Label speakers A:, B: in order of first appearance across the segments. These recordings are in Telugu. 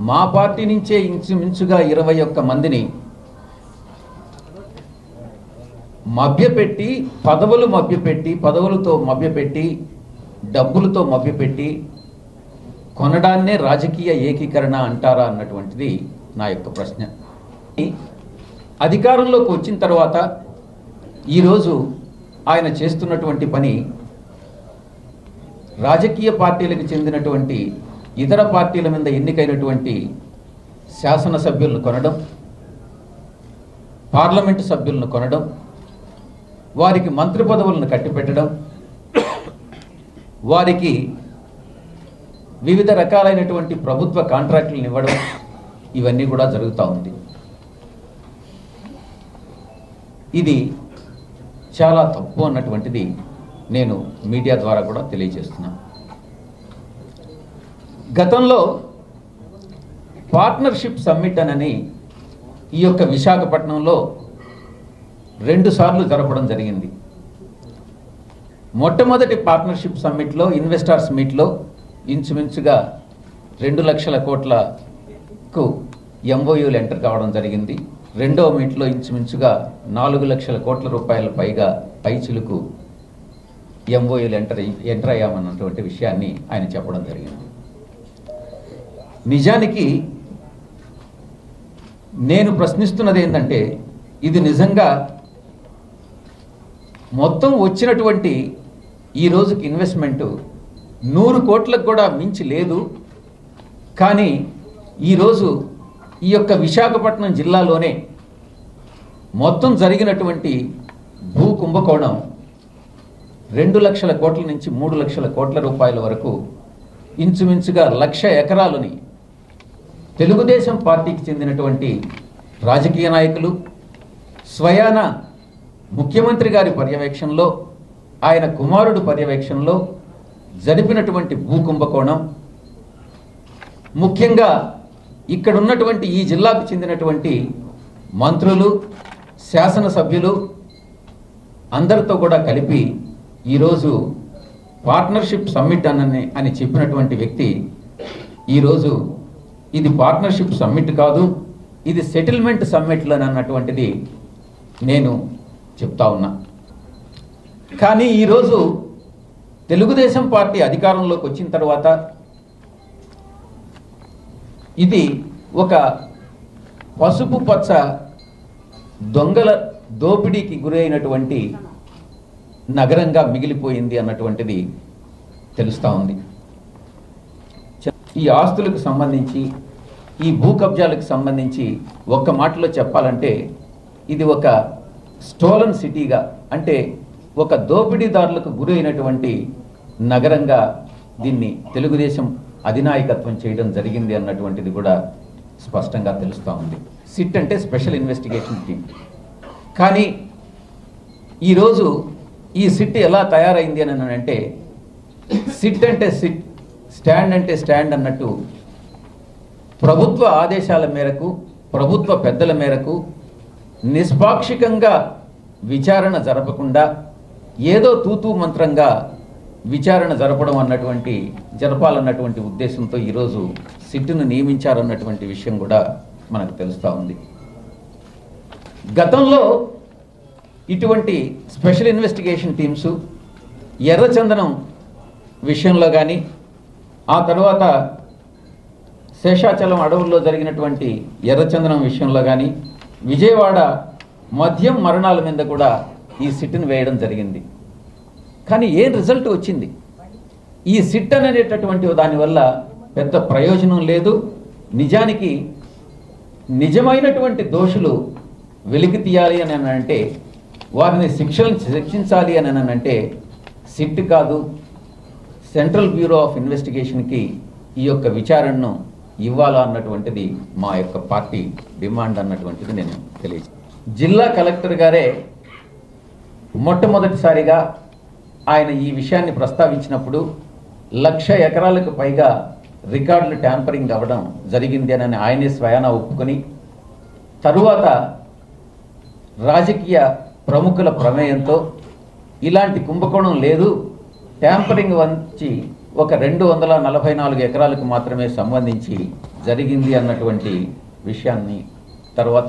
A: మా పార్టీ నుంచే ఇంచుమించుగా 21 మందిని మభ్యపెట్టి పదవులతో మభ్యపెట్టి డబ్బులతో మభ్యపెట్టి కొనడాన్నే రాజకీయ ఏకీకరణ అంటారా అన్నటువంటిది నా యొక్క ప్రశ్న. అధికారంలోకి వచ్చిన తర్వాత ఈరోజు ఆయన చేస్తున్నటువంటి పని రాజకీయ పార్టీలకు చెందినటువంటి ఇతర పార్టీల మీద ఎన్నికైనటువంటి శాసనసభ్యులను కొనడం, పార్లమెంటు సభ్యులను కొనడం, వారికి మంత్రి పదవులను కట్టిపెట్టడం, వారికి వివిధ రకాలైనటువంటి ప్రభుత్వ కాంట్రాక్టులను ఇవ్వడం, ఇవన్నీ కూడా జరుగుతూ ఉంది. ఇది చాలా తప్పు అన్నటువంటిది నేను మీడియా ద్వారా కూడా తెలియజేస్తున్నాను. గతంలో పార్ట్నర్షిప్ సమ్మిట్ అని ఈ యొక్క విశాఖపట్నంలో 2 సార్లు జరపడం జరిగింది. మొట్టమొదటి పార్ట్నర్షిప్ సమ్మిట్లో ఇన్వెస్టర్స్ మీట్లో ఇంచుమించుగా 2 లక్షల కోట్లకు ఎంఓయూలు ఎంటర్ కావడం జరిగింది. రెండవ మీట్లో ఇంచుమించుగా 4 లక్షల కోట్ల రూపాయల పైగా పైచిలుకు ఎంఓయూలు ఎంటర్ అయ్యామన్నటువంటి విషయాన్ని ఆయన చెప్పడం జరిగింది. నిజానికి నేను ప్రశ్నిస్తున్నది ఏంటంటే, ఇది నిజంగా మొత్తం వచ్చినటువంటి ఈ రోజుకి ఇన్వెస్ట్మెంటు 100 కోట్లకు కూడా మించి లేదు. కానీ ఈరోజు ఈ యొక్క విశాఖపట్నం జిల్లాలోనే మొత్తం జరిగినటువంటి భూ కుంభకోణం 2 లక్షల కోట్ల నుంచి 3 లక్షల కోట్ల రూపాయల వరకు ఇంచుమించుగా 1,00,000 ఎకరాలని తెలుగుదేశం పార్టీకి చెందినటువంటి రాజకీయ నాయకులు స్వయాన ముఖ్యమంత్రి గారి పర్యవేక్షణలో, ఆయన కుమారుడు పర్యవేక్షణలో జరిపినటువంటి భూ కుంభకోణం, ముఖ్యంగా ఇక్కడ ఉన్నటువంటి ఈ జిల్లాకు చెందినటువంటి మంత్రులు, శాసనసభ్యులు అందరితో కూడా కలిపి ఈరోజు పార్ట్నర్షిప్ సమ్మిట్ అని చెప్పినటువంటి వ్యక్తి ఈరోజు ఇది పార్ట్నర్షిప్ సమ్మిట్ కాదు, ఇది సెటిల్మెంట్ సమ్మిట్లు అన్నటువంటిది నేను చెప్తా ఉన్నా. కానీ ఈరోజు తెలుగుదేశం పార్టీ అధికారంలోకి వచ్చిన తర్వాత ఇది ఒక పసుపు పచ్చ దొంగల దోపిడీకి గురైనటువంటి నగరంగా మిగిలిపోయింది అన్నటువంటిది తెలుస్తూ ఉంది. ఈ ఆస్తులకు సంబంధించి, ఈ భూ కబ్జాలకు సంబంధించి ఒక్క మాటలో చెప్పాలంటే ఇది ఒక స్టోలన్ సిటీగా, అంటే ఒక దోపిడీదారులకు గురైనటువంటి నగరంగా దీన్ని తెలుగుదేశం అధినాయకత్వం చేయడం జరిగింది అన్నటువంటిది కూడా స్పష్టంగా తెలుస్తూ ఉంది. సిట్ అంటే స్పెషల్ ఇన్వెస్టిగేషన్ టీం. కానీ ఈరోజు ఈ సిట్ ఎలా తయారైంది అని అంటే, సిట్ అంటే సిట్, స్టాండ్ అంటే స్టాండ్ అన్నట్టు ప్రభుత్వ ఆదేశాల మేరకు, ప్రభుత్వ పెద్దల మేరకు నిష్పాక్షికంగా విచారణ జరపకుండా ఏదో తూతూ మంత్రంగా విచారణ జరపాలన్నటువంటి ఉద్దేశంతో ఈరోజు సిట్ను నియమించారన్నటువంటి విషయం కూడా మనకు తెలుస్తూ ఉంది. గతంలో ఇటువంటి స్పెషల్ ఇన్వెస్టిగేషన్ టీమ్స్ ఎర్రచందనం విషయంలో కానీ, ఆ తర్వాత శేషాచలం అడవుల్లో జరిగినటువంటి ఎర్రచందనం విషయంలో కానీ, విజయవాడ మద్యం మరణాల మీద కూడా ఈ సిట్ను వేయడం జరిగింది. కానీ ఏం రిజల్ట్ వచ్చింది? ఈ సిట్ అనేటటువంటి దానివల్ల పెద్ద ప్రయోజనం లేదు. నిజానికి నిజమైనటువంటి దోషులు వెలికి తీయాలి అని అంటే, వారిని శిక్షించాలి అని అంటే సిట్ కాదు, సెంట్రల్ బ్యూరో ఆఫ్ ఇన్వెస్టిగేషన్కి ఈ యొక్క విచారణను ఇవ్వాలా అన్నటువంటిది మా యొక్క పార్టీ డిమాండ్ అన్నటువంటిది నేను తెలియజేస్తాను. జిల్లా కలెక్టర్ గారే మొట్టమొదటిసారిగా ఆయన ఈ విషయాన్ని ప్రస్తావించినప్పుడు 1,00,000 ఎకరాలకు పైగా రికార్డులు ట్యాంపరింగ్ అవ్వడం జరిగింది అని ఆయనే స్వయాన ఒప్పుకొని, తరువాత రాజకీయ ప్రముఖుల ప్రమేయంతో ఇలాంటి కుంభకోణం లేదు, ట్యాంపరింగ్ వంచి ఒక 244 ఎకరాలకు మాత్రమే సంబంధించి జరిగింది అన్నటువంటి విషయాన్ని తర్వాత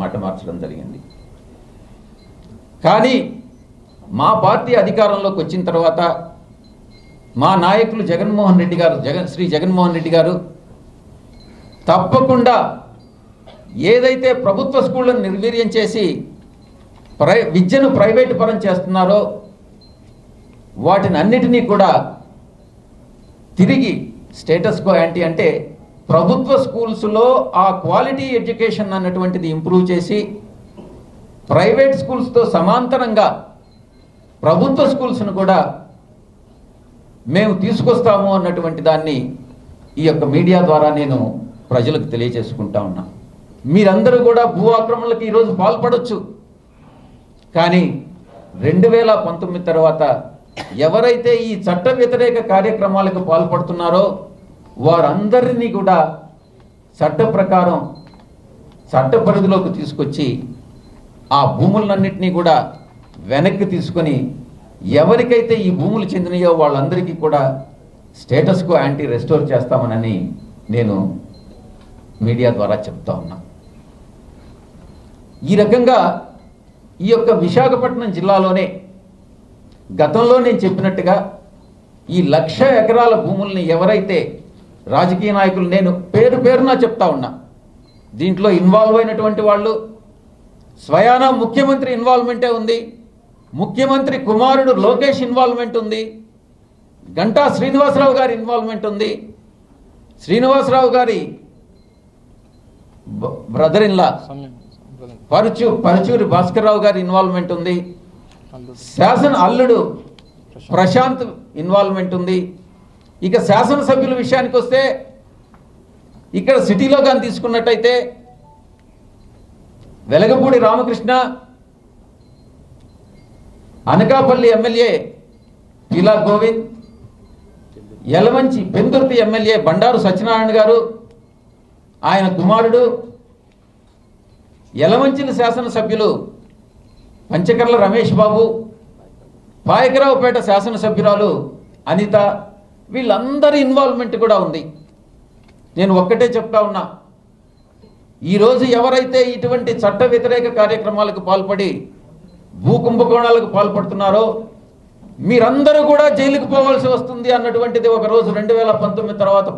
A: మాట మార్చడం జరిగింది. కానీ మా పార్టీ అధికారంలోకి వచ్చిన తర్వాత మా నాయకులు శ్రీ జగన్మోహన్ రెడ్డి గారు తప్పకుండా ఏదైతే ప్రభుత్వ స్కూళ్లను నిర్వీర్యం చేసి విద్యను ప్రైవేటు పరం చేస్తున్నారో వాటిని అన్నిటినీ కూడా తిరిగి స్టేటస్ కో యాంటీ అంటే ప్రభుత్వ స్కూల్స్లో ఆ క్వాలిటీ ఎడ్యుకేషన్ అన్నటువంటిది ఇంప్రూవ్ చేసి ప్రైవేట్ స్కూల్స్తో సమాంతరంగా ప్రభుత్వ స్కూల్స్ను కూడా మేము తీసుకొస్తాము అన్నటువంటి దాన్ని ఈ యొక్క మీడియా ద్వారా నేను ప్రజలకు తెలియజేసుకుంటా ఉన్నా. మీరందరూ కూడా భూ ఆక్రమణలకు ఈరోజు పాల్పడవచ్చు, కానీ 2019 తర్వాత ఎవరైతే ఈ చట్ట వ్యతిరేక కార్యక్రమాలకు పాల్పడుతున్నారో వారందరినీ కూడా చట్ట ప్రకారం చట్ట పరిధిలోకి తీసుకొచ్చి ఆ భూములన్నింటినీ కూడా వెనక్కి తీసుకొని ఎవరికైతే ఈ భూములు చెందినయో వాళ్ళందరికీ కూడా స్టేటస్ కో యాంటీ రెస్టోర్ చేస్తామనని నేను మీడియా ద్వారా చెప్తా ఉన్నా. ఈ రకంగా ఈ యొక్క విశాఖపట్నం జిల్లాలోనే గతంలో నేను చెప్పినట్టుగా ఈ 1,00,000 ఎకరాల భూముల్ని ఎవరైతే రాజకీయ నాయకులు, నేను పేరున చెప్తా ఉన్నా, దీంట్లో ఇన్వాల్వ్ అయినటువంటి వాళ్ళు స్వయానా ముఖ్యమంత్రి ఇన్వాల్వ్మెంటే ఉంది, ముఖ్యమంత్రి కుమారుడు లోకేష్ ఇన్వాల్వ్మెంట్ ఉంది, గంటా శ్రీనివాసరావు గారి ఇన్వాల్వ్మెంట్ ఉంది, శ్రీనివాసరావు గారి బ్రదర్ ఇన్లా పరుచూరి భాస్కర్రావు గారి ఇన్వాల్వ్మెంట్ ఉంది, శాసన అల్లుడు ప్రశాంత్ ఇన్వాల్వ్మెంట్ ఉంది. ఇక శాసనసభ్యుల విషయానికి వస్తే ఇక్కడ సిటీలో కానీ తీసుకున్నట్టయితే వెలగపూడి రామకృష్ణ, అనకాపల్లి ఎమ్మెల్యే పీలా గోవింద్, యలమంచి పెందుర్తి ఎమ్మెల్యే బండారు సత్యనారాయణ గారు, ఆయన కుమారుడు, యలమంచిలి శాసనసభ్యులు పంచకర్ల రమేష్ బాబు, పాయకరావుపేట శాసనసభ్యురాలు అనిత, వీళ్ళందరి ఇన్వాల్వ్మెంట్ కూడా ఉంది. నేను ఒక్కటే చెప్తా ఉన్నా, ఈరోజు ఎవరైతే ఇటువంటి చట్ట వ్యతిరేక కార్యక్రమాలకు పాల్పడి భూ కుంభకోణాలకు పాల్పడుతున్నారో మీరందరూ కూడా జైలుకు పోవాల్సి వస్తుంది అన్నటువంటిది ఒకరోజు 2019 తర్వాత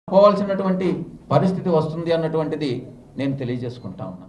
A: పోవాల్సినటువంటి పరిస్థితి వస్తుంది అన్నటువంటిది నేను తెలియజేసుకుంటా ఉన్నా.